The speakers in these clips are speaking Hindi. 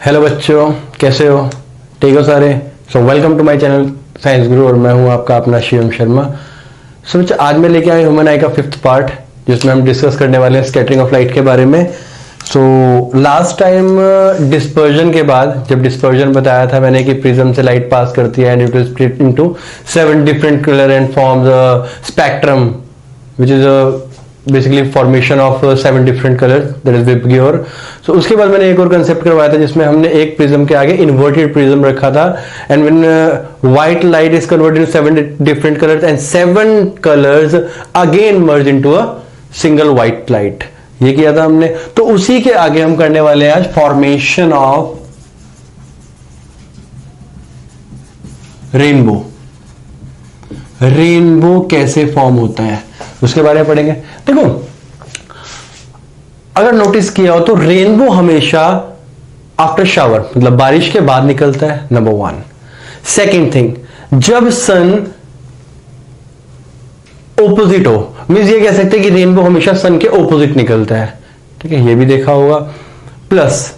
हेलो बच्चों, कैसे हो? ठीक हो सारे? So welcome to my channel science guru और मैं हूं आपका अपना शिवम शर्मा। सो बच्चों, आज मैं लेके आया ह्यूमन आई का 5th पार्ट, जिसमें हम डिस्कस करने वाले हैं स्कैटरिंग ऑफ लाइट के बारे में। सो लास्ट टाइम डिस्पर्जन के बाद, जब डिस्पर्जन बताया था मैंने कि प्रिज्म से लाइट पास करती है and it is split into 7 different colour and forms spectrum which is basically formation of 7 different colours, that is VIBGYOR. So उसके बाद मैंने एक और कंसेप्ट करवाया था जिसमें हमने एक प्रिज्म के आगे इन्वर्टेड प्रिज्म रखा था and when white light is converted into 7 different colours and 7 colours again merge into a single white light, ये किया था हमने। तो उसी के आगे हम करने वाले हैं आज फॉर्मेशन ऑफ रेनबो। रेनबो कैसे फॉर्म होता है उसके बारे में पढ़ेंगे। देखो, अगर नोटिस किया हो तो रेनबो हमेशा आफ्टर शावर, मतलब बारिश के बाद निकलता है, नंबर 1। सेकेंड थिंग, जब सन ओपोजिट हो, मींस ये कह सकते हैं कि रेनबो हमेशा सन के ओपोजिट निकलता है। ठीक है, ये भी देखा होगा। प्लस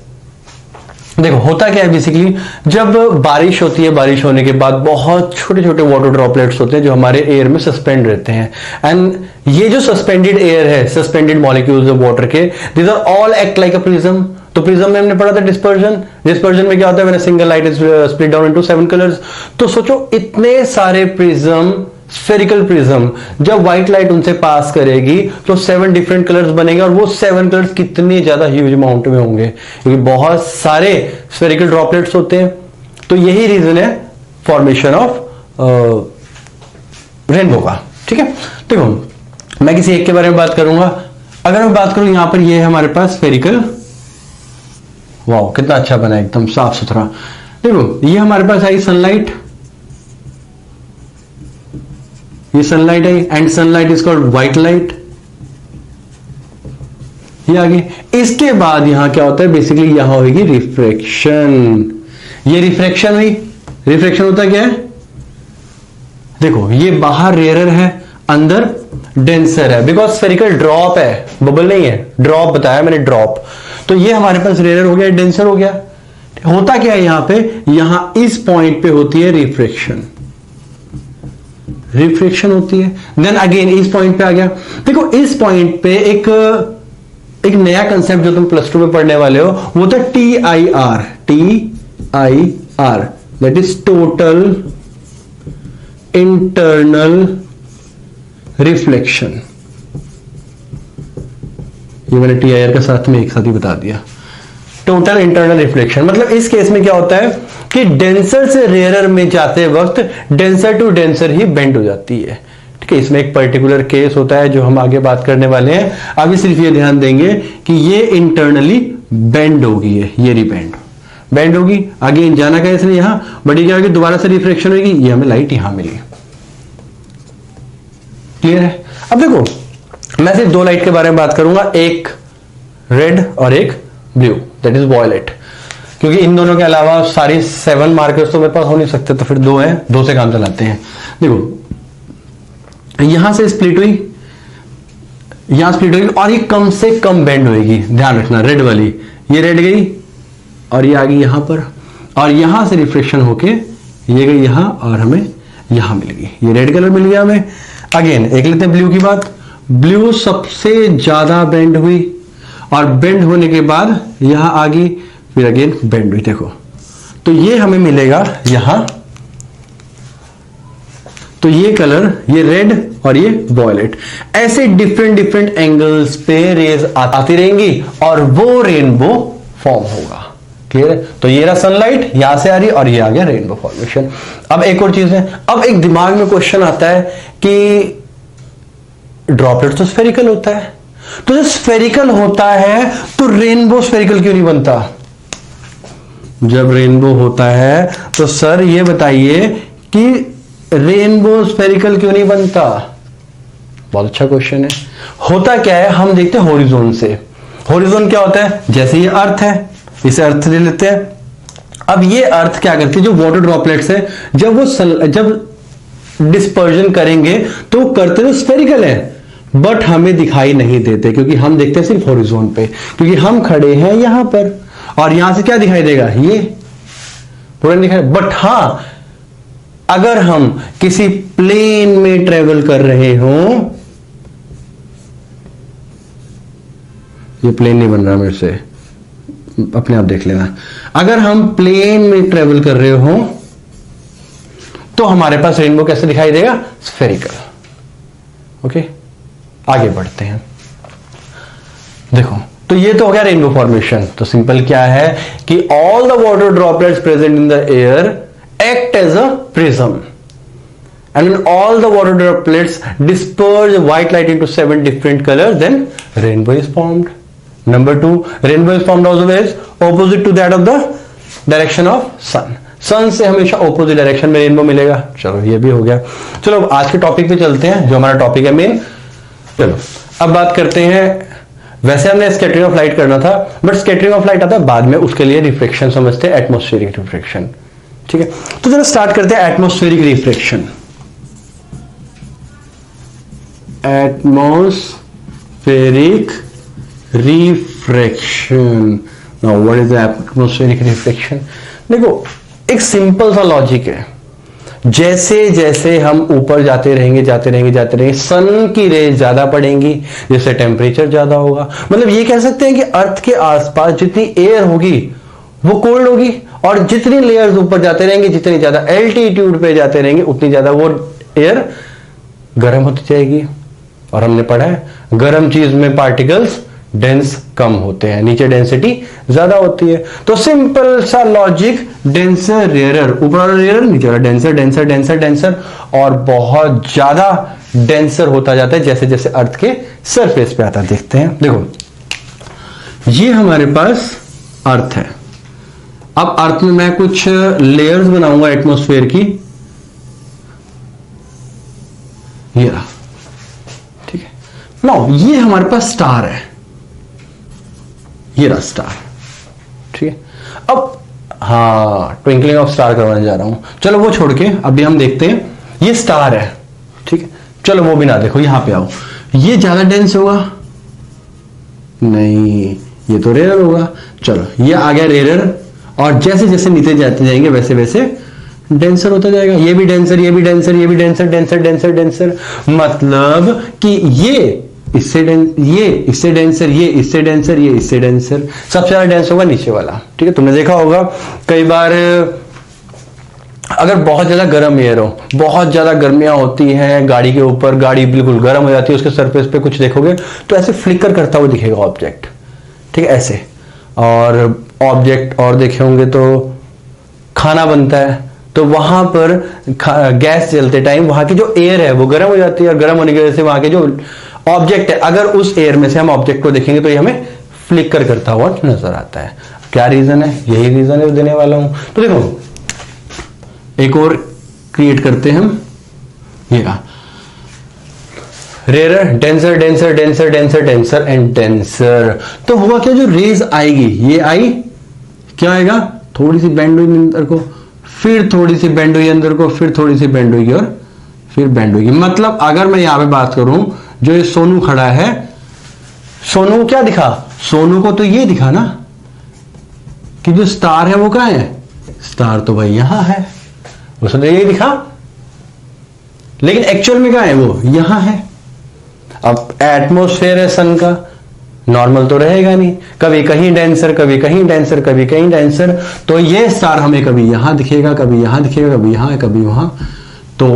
देखो, होता क्या है बेसिकली, जब बारिश होती है, बारिश होने के बाद बहुत छोटे छोटे वाटर ड्रॉपलेट्स होते हैं जो हमारे एयर में सस्पेंड रहते हैं एंड ये जो सस्पेंडेड एयर है, सस्पेंडेड मॉलिक्यूल्स ऑफ वाटर के, these are all act like a prism. तो प्रिज्म में हमने पढ़ा था डिस्पर्जन। डिस्पर्जन में क्या होता है, when a single light is split down into 7 colours. तो सोचो, इतने सारे प्रिज्म, स्फेरिकल प्रिज्म, जब व्हाइट लाइट उनसे पास करेगी तो 7 डिफरेंट कलर्स बनेंगे और वो 7 कलर्स कितने ज्यादा ह्यूज अमाउंट में होंगे, क्योंकि बहुत सारे स्फेरिकल ड्रॉपलेट्स होते हैं। तो यही रीजन है फॉर्मेशन ऑफ रेनबो का। ठीक है, देखो मैं किसी एक के बारे में बात करूंगा। अगर मैं बात करूं, यहां पर ये है हमारे पास स्फेरिकल, वाओ कितना अच्छा बना है, एकदम साफ सुथरा। देखो, ये हमारे पास आई सनलाइट, ये सनलाइट है and sunlight is called white light. ये आगे, इसके बाद यहां क्या होता है, बेसिकली यहां होगी रिफ्रैक्शन। ये रिफ्रैक्शन हुई। रिफ्रैक्शन होता क्या है, देखो ये बाहर रेयरर है, अंदर डेंसर है, बिकॉज स्फेरिकल ड्रॉप है, बबल नहीं है, ड्रॉप बताया मैंने, ड्रॉप। तो ये हमारे पास रेयरर हो गया, डेंसर हो गया। होता क्या है यहां पे, यहां इस पॉइंट पे होती है रिफ्रैक्शन, रिफ्रैक्शन होती है। देन अगेन इस पॉइंट पे आ गया। देखो, इस पॉइंट पे एक नया कंसेप्ट जो तुम प्लस 2 में पढ़ने वाले हो, वो था TIR। TIR that is total internal reflection. ये मैंने TIR का साथ में एक साथ ही बता दिया। टोटल इंटरनल रिफ्लेक्शन मतलब इस केस में क्या होता है कि डेंसर से रेयरर में जाते वक्त डेंसर टू डेंसर ही बेंड हो जाती है। ठीक है, इसमें एक पर्टिकुलर केस होता है जो हम आगे बात करने वाले हैं। अभी सिर्फ ये ध्यान देंगे कि ये इंटरनली बेंड होगी, ये रिबेंड बेंड होगी। अगेन जाना क्या इसने यहां, बड़ी क्या होगी, दोबारा से रिफ्लेक्शन होगी, ये हमें लाइट यहां मिली। क्लियर है? अब देखो, मैं सिर्फ 2 लाइट के बारे में बात करूंगा, एक रेड और एक ब्लू, दैट इज वॉयलेट। क्योंकि इन दोनों के अलावा सारी 7 मार्कर्स तो मेरे पास हो नहीं सकते, तो फिर 2 हैं, 2 से काम चलाते हैं। देखो, यहां से स्प्लिट हुई, यहां स्प्लिट हुई और ये कम से कम बेंड होगी, ध्यान रखना। रेड वाली, ये रेड गई और ये आ गई यहां पर, और यहां से रिफ्लेक्शन होके ये गई यहां और हमें यहां मिल गई, ये रेड कलर मिल गया हमें। अगेन एक लेते हैं ब्लू की बात। ब्लू सबसे ज्यादा बेंड हुई और बेंड होने के बाद यहां आ गई, फिर अगेन बेंड हुई। देखो, तो ये हमें मिलेगा यहां, तो ये कलर, ये रेड और ये वॉयलेट, ऐसे डिफरेंट डिफरेंट एंगल्स पे रेज आती रहेंगी और वो रेनबो फॉर्म होगा। क्लियर है? तो ये रहा सनलाइट, यहां से आ रही और ये आ गया रेनबो फॉर्मेशन। अब एक और चीज है, अब एक दिमाग में क्वेश्चन आता है कि ड्रॉपलेट तो स्फेरिकल होता है, तो जब स्फेरिकल होता है तो रेनबो स्फेरिकल क्यों नहीं बनता? जब रेनबो होता है तो सर ये बताइए कि रेनबो स्फेरिकल क्यों नहीं बनता? बहुत अच्छा क्वेश्चन है। होता क्या है, हम देखते हैं हॉरिजॉन से। हॉरिजॉन क्या होता है, जैसे ये अर्थ है, इसे अर्थ ले लेते हैं। अब ये अर्थ क्या करती है, जो वाटर ड्रॉपलेट्स है, जब डिस्पर्जन करेंगे तो करते तो स्फेरिकल है, बट हमें दिखाई नहीं देते क्योंकि हम देखते हैं सिर्फ हॉरिजॉन पे, क्योंकि हम खड़े हैं यहां पर और यहां से क्या दिखाई देगा, ये पूरा दिखाई। बट हां, अगर हम किसी प्लेन में ट्रेवल कर रहे हो, ये प्लेन नहीं बन रहा मेरे से, अपने आप देख लेना। अगर हम प्लेन में ट्रेवल कर रहे हो तो हमारे पास रेनबो कैसे दिखाई देगा, स्फेरिकल। ओके, आगे बढ़ते हैं। देखो, तो ये तो हो गया रेनबो फॉर्मेशन। तो सिंपल क्या है कि all the water droplets present in the air act as a prism, and when all the water droplets disperse white light into 7 different colors, then rainbow is formed. Number 2, rainbow is formed also is opposite to that of the direction of sun. सन से हमेशा ऑपोजिट डायरेक्शन में रेनबो मिलेगा। चलो ये भी हो गया। चलो आज के टॉपिक पे चलते हैं, जो हमारा टॉपिक है मेन। चलो अब बात करते हैं, वैसे हमने स्कैटरिंग ऑफ लाइट करना था, बट स्कैटरिंग ऑफ लाइट आता है बाद में, उसके लिए रिफ्लेक्शन समझते हैं, एटमॉस्फेरिक रिफ्लेक्शन। ठीक है, तो चलो स्टार्ट करते हैं atmospheric reflection. Atmospheric refraction. Now what is the atmospheric reflection? देखो, एक सिंपल सा लॉजिक है। जैसे जैसे हम ऊपर जाते रहेंगे, सन की रेज ज्यादा पड़ेंगी, जिससे टेम्परेचर ज्यादा होगा। मतलब ये कह सकते हैं कि अर्थ के आसपास जितनी एयर होगी वो कोल्ड होगी, और जितनी लेयर्स ऊपर जाते रहेंगे, जितनी ज्यादा एल्टीट्यूड पे जाते रहेंगे, उतनी ज्यादा वो एयर गर्म होती जाएगी। और हमने पढ़ा है गर्म चीज में पार्टिकल्स डेंस कम होते हैं, नीचे डेंसिटी ज्यादा होती है। तो सिंपल सा लॉजिक, डेंसर रेयरर, ऊपर वाला रेयरर, नीचे वाला डेंसर डेंसर डेंसर डेंसर, और बहुत ज्यादा डेंसर होता जाता है जैसे जैसे अर्थ के सरफेस पे आता है। देखते हैं, देखो ये हमारे पास अर्थ है। अब अर्थ में मैं कुछ लेयर्स बनाऊंगा एटमॉस्फेयर की, ये रहा। ठीक है, नाउ ये हमारे पास स्टार है, ये रहा स्टार। ठीक है, अब हाँ, ट्विंकलिंग ऑफ स्टार करवाने जा रहा हूं। चलो वो छोड़ के अभी हम देखते हैं, ये स्टार है। ठीक है, चलो वो भी ना देखो, यहां पे आओ। ये ज्यादा डेंस होगा? नहीं, ये तो रेयर होगा। चलो ये आ गया रेयर, और जैसे जैसे नीचे जाते जाएंगे वैसे वैसे डेंसर होता जाएगा। ये भी डेंसर, ये भी डेंसर, ये भी डेंसर, डेंसर डेंसर डेंसर। मतलब कि ये इससे ये इससे डेंसर, ये इससे डेंसर, ये इससे डेंसर। सबसे ज्यादा डेंस होगा नीचे वाला। ठीक है, तुमने देखा होगा कई बार अगर बहुत ज्यादा गर्म एयर हो, बहुत ज्यादा गर्मियां होती हैं गाड़ी के ऊपर, गाड़ी बिल्कुल गर्म हो जाती है, उसके सरफेस पे कुछ देखोगे तो ऐसे फ्लिकर करता हुआ दिखेगा ऑब्जेक्ट। ठीक है, ऐसे। और ऑब्जेक्ट और देखे होंगे तो खाना बनता है, तो वहां पर गैस जलते टाइम वहां की जो एयर है वो गर्म हो जाती है, और गर्म होने की वजह से वहां के जो ऑब्जेक्ट है, अगर उस एयर में से हम ऑब्जेक्ट को देखेंगे तो ये हमें फ्लिकर करता हुआ नजर आता है। क्या रीजन है? यही रीजन है देने वाला हूं। तो देखो एक और क्रिएट करते हैं हम, ये रहा rare, denser denser denser denser denser and denser. तो हुआ क्या, जो रेज आएगी, ये आई, क्या आएगा, थोड़ी सी बेंड हुई अंदर को, फिर थोड़ी सी बेंड हुई अंदर को, फिर थोड़ी सी बेंड हुई और फिर बेंड हुई। मतलब अगर मैं यहां पे बात करूं, जो ये सोनू खड़ा है, सोनू को क्या दिखा, सोनू को तो ये दिखा ना कि जो स्टार है वो कहां है, स्टार तो भाई यहां है, उसने तो यही दिखा, लेकिन एक्चुअल में कहां है, वो यहां है। अब एटमॉस्फेयर है सन का, नॉर्मल तो रहेगा नहीं, कभी कहीं डेंसर, कभी कहीं डेंसर, कभी कहीं डेंसर। तो ये स्टार हमें कभी यहां दिखेगा, कभी यहां दिखेगा, कभी यहां, कभी वहां। तो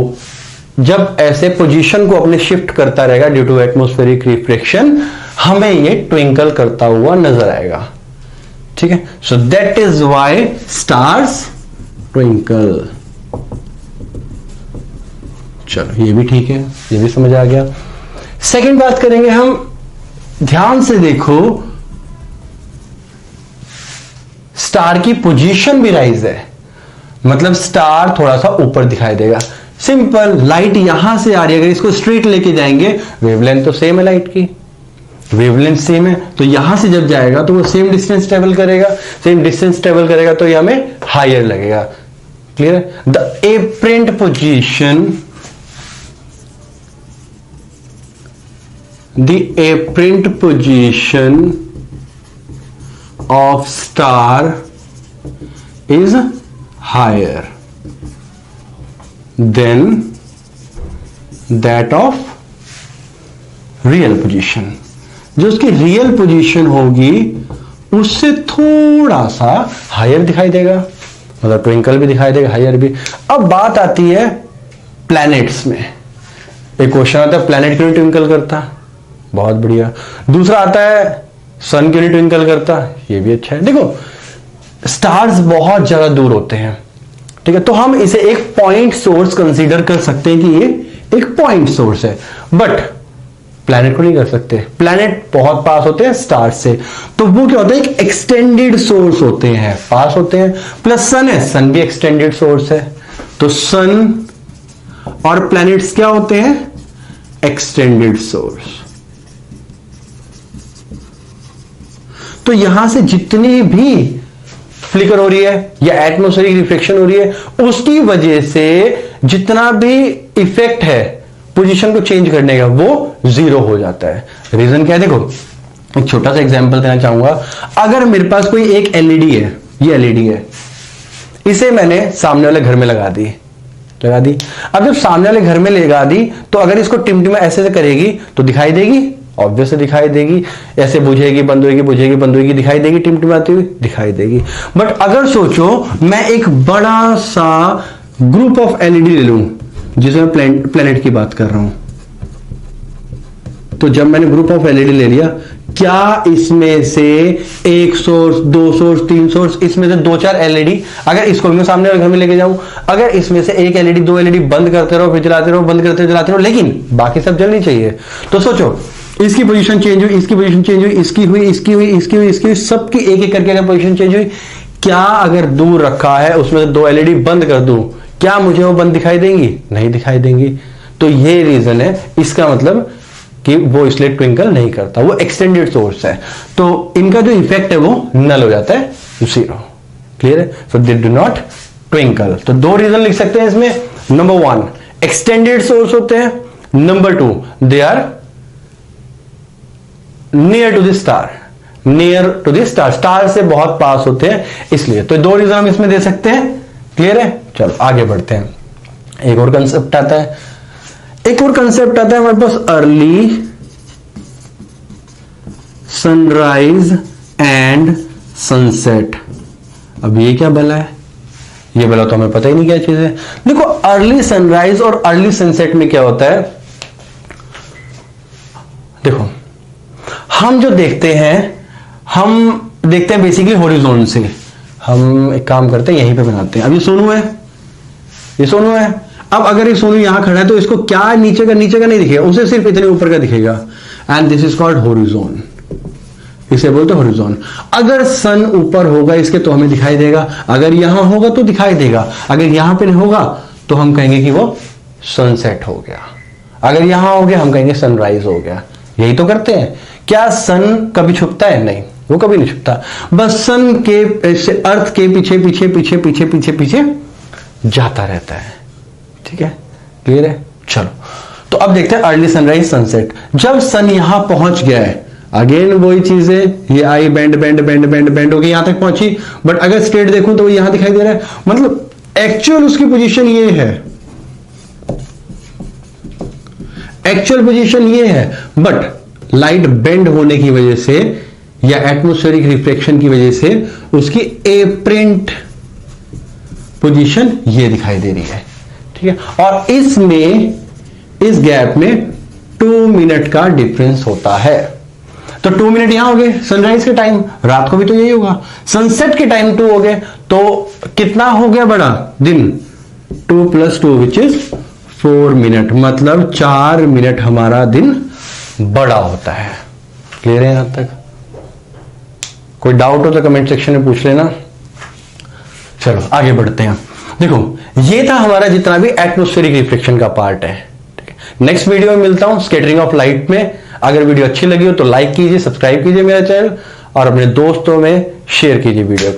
जब ऐसे पोजीशन को अपने शिफ्ट करता रहेगा ड्यू टू एटमॉस्फेरिक रिफ्लेक्शन, हमें ये ट्विंकल करता हुआ नजर आएगा। ठीक है, so that is why stars twinkle. चलो ये भी ठीक है, ये भी समझ आ गया। सेकंड बात करेंगे हम, ध्यान से देखो, स्टार की पोजीशन भी राइज है, मतलब स्टार थोड़ा सा ऊपर दिखाई देगा। सिंपल, लाइट यहां से आ रही है, अगर इसको स्ट्रेट लेके जाएंगे, वेवलेंथ तो सेम है लाइट की, वेवलेंथ सेम है, तो यहां से जब जाएगा तो वो सेम डिस्टेंस ट्रेवल करेगा, सेम डिस्टेंस ट्रेवल करेगा, तो ये हमें हायर लगेगा। क्लियर है? The apparent position, the apparent position of star is higher than that of real position. जो उसकी रियल पोजीशन होगी उससे थोड़ा सा हायर दिखाई देगा, मतलब ट्विंकल भी दिखाई देगा, हायर भी। अब बात आती है प्लैनेट्स में। एक क्वेश्चन आता है प्लैनेट क्यों नहीं ट्विंकल करता, बहुत बढ़िया। दूसरा आता है सन क्यों नहीं ट्विंकल करता, ये भी अच्छा है। देखो स्टार्स बहुत ज्यादा दूर होते हैं, ठीक है, तो हम इसे एक पॉइंट सोर्स कंसीडर कर सकते हैं कि ये एक पॉइंट सोर्स है, बट प्लैनेट को नहीं कर सकते। प्लैनेट बहुत पास होते हैं स्टार से, तो वो क्या होता है, एक एक्सटेंडेड सोर्स होते हैं, पास होते हैं। प्लस सन है, सन भी एक्सटेंडेड सोर्स है, तो सन और प्लैनेट्स क्या होते हैं, एक्सटेंडेड सोर्स। तो यहां से जितनी भी फ्लिकर हो रही है या एटमॉस्फेरिक रिफ्लेक्शन हो रही है, उसकी वजह से जितना भी इफेक्ट है पोजीशन को चेंज करने का, वो जीरो हो जाता है। रीजन क्या है, देखो एक छोटा सा एग्जांपल देना चाहूंगा। अगर मेरे पास कोई एक एलईडी है, ये एलईडी है, इसे मैंने सामने वाले घर में लगा दी। अब जब सामने वाले घर में लगा दी तो अगर इसको टिमटिमा ऐसे करेगी तो दिखाई देगी, ऑब्वियस दिखाई देगी। ऐसे बुझेगी बंद होगी, बुझेगी बंद होगी, दिखाई देगी, टिमटिमाती हुई दिखाई देगी। बट अगर सोचो मैं एक बड़ा सा ग्रुप ऑफ एलईडी ले लूं, जिसमें प्लैनेट की बात कर रहा हूं, तो जब मैंने ग्रुप ऑफ एलईडी ले लिया, क्या इसमें से एक सोर्स, दो सोर्स, तीन सोर्स, इसमें से दो चार एलईडी, अगर इसको मैं सामने वाले घर में लेके जाऊं, अगर इसमें से एक एलईडी, दो एलईडी बंद करते रहो, फिर जलाते रहो, बंद करते जलाते रहो, लेकिन बाकी सब जलनी चाहिए। तो सोचो इसकी पोजीशन चेंज हुई, इसकी पोजीशन चेंज हुई, इसकी हुई, इसकी हुई, इसकी हुई, इसकी हुई, सबकी एक एक करके अगर पोजीशन चेंज हुई, क्या अगर दूर रखा है उसमें से दो एलईडी बंद कर दूं, क्या मुझे वो बंद दिखाई देंगी, नहीं दिखाई देंगी। तो ये रीजन है, इसका मतलब कि वो इसलिए ट्विंकल नहीं करता, वो एक्सटेंडेड सोर्स है, तो इनका जो इफेक्ट है वो नल हो जाता है, जीरो। क्लियर है, सो दे डू नॉट ट्विंकल। तो दो रीजन लिख सकते हैं इसमें, नंबर वन एक्सटेंडेड सोर्स होते हैं, number two they are near to the star, near to the star, star से बहुत पास होते हैं इसलिए। तो दो रीजन हम इसमें दे सकते हैं। क्लियर है, चलो आगे बढ़ते हैं। एक और कंसेप्ट आता है, एक और कंसेप्ट आता है हमारे पास, अर्ली सनराइज एंड सनसेट। अब ये क्या भला है, ये भला तो हमें पता ही नहीं क्या चीज है। देखो अर्ली सनराइज और अर्ली सनसेट में क्या होता है, देखो हम जो देखते हैं, हम देखते हैं बेसिकली हॉरिजॉन से। हम एक काम करते हैं, यहीं पे बनाते हैं। अब ये सोनू है, ये सोनू है। अब अगर ये सोनू यहां खड़ा है तो इसको क्या नीचे का नहीं दिखेगा, उसे सिर्फ इतने ऊपर का दिखेगा, and this is called horizon. इसे बोलते हैं हॉरिजॉन। अगर सन ऊपर होगा इसके तो हमें दिखाई देगा, अगर यहां होगा तो दिखाई देगा, अगर यहां पे नहीं होगा तो हम कहेंगे कि वो सनसेट हो गया, अगर यहां हो गया हम कहेंगे सनराइज हो गया। यही तो करते हैं। क्या सन कभी छुपता है, नहीं, वो कभी नहीं छुपता, बस सन के अर्थ के पीछे पीछे पीछे पीछे पीछे पीछे जाता रहता है। ठीक है, क्लियर है। चलो तो अब देखते हैं अर्ली सनराइज सनसेट। जब सन यहां पहुंच गया है, अगेन वही चीज है, ये आई bend bend bend bend bend होकर यहां तक पहुंची, बट अगर स्ट्रेट देखूं तो वो यहां दिखाई दे रहा है, मतलब एक्चुअल उसकी पोजीशन ये है, एक्चुअल पोजीशन ये है, बट लाइट बेंड होने की वजह से या एटमॉस्फेरिक रिफ्लेक्शन की वजह से उसकी एप्रेंट पोजीशन ये दिखाई दे रही है। ठीक है, और इसमें इस गैप में 2 मिनट का डिफरेंस होता है। तो 2 मिनट यहां हो गए सनराइज के टाइम, रात को भी तो यही होगा, सनसेट के टाइम 2 हो गए, तो कितना हो गया बड़ा दिन, 2 + 2 विच इज 4 मिनट, मतलब 4 मिनट हमारा दिन बड़ा होता है। क्लियर है यहां तक? कोई डाउट हो तो कमेंट सेक्शन में पूछ लेना। चलो आगे बढ़ते हैं। देखो ये था हमारा जितना भी एटमॉस्फेरिक रिफ्लेक्शन का पार्ट है। नेक्स्ट वीडियो में मिलता हूं स्कैटरिंग ऑफ लाइट में। अगर वीडियो अच्छी लगी हो तो लाइक कीजिए, सब्सक्राइब कीजिए मेरा चैनल और अपने दोस्तों में शेयर कीजिए वीडियो।